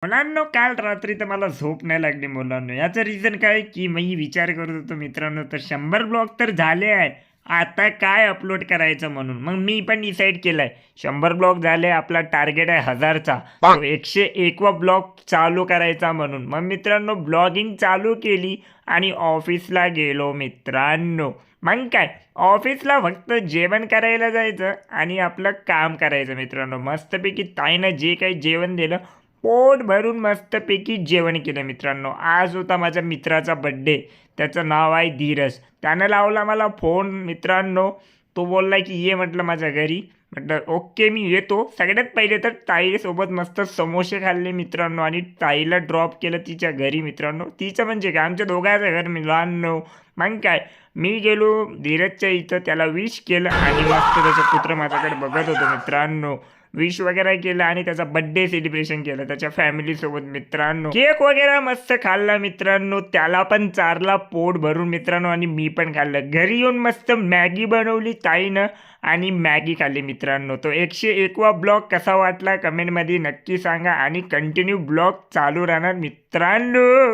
मुलांनो, काल रात्री तर मला झोप नाही लागली मुलांनो. याचं रिझन काय की मी विचार करत होतो मित्रांनो, तर 100 ब्लॉग तर झाले आहे. आता काय अपलोड करायचं म्हणून. मग मी पण डिसाईड केलंय 100 ब्लॉग झाले, आपला टार्गेट आहे 1000चा. तो 101वा ब्लॉग चालू करायचा म्हणून. मग मित्रांनो ब्लॉगिंग चालू केली आणि ऑफिसला गेलो मित्रांनो. मग काय ऑफिसला फक्त जेवण करायला जायचं आणि आपलं काम करायचं मित्रांनो. मस्तपैकी ताईनं जे काही जेवण दिलं पोट भरून मस्तपैकी जेवण केलं मित्रांनो. आज होता माझ्या मित्राचा बड्डे. त्याचं नाव आहे धीरज. त्यानं लावला मला फोन मित्रांनो. तो बोलला की ये म्हटलं माझ्या घरी. म्हटलं ओके मी येतो. सगळ्यात पहिले तर ताईसोबत मस्त समोसे खाल्ले मित्रांनो आणि ताईला ड्रॉप केलं तिच्या घरी मित्रांनो. तिचं म्हणजे काय आमच्या दोघांचं घर मित्रांनो. मग काय मी गेलो धीरजच्या इथं, त्याला विश केलं आणि मस्त त्याचं पुत्र माझ्याकडे बघत होतं मित्रांनो. विश वगैरे केलं आणि त्याचा बड्डे सेलिब्रेशन केलं त्याच्या फॅमिलीसोबत मित्रांनो. केक वगैरे मस्त खाल्ला मित्रांनो. त्याला पण चारला पोट भरून मित्रांनो आणि मी पण खाल्लं. घरी येऊन मस्त मॅगी बनवली ताईनं आणि मॅगी खाल्ली मित्रांनो. तो 101वा ब्लॉग कसा वाटला कमेंटमध्ये नक्की सांगा आणि कंटिन्यू ब्लॉग चालू राहणार मित्रांनो.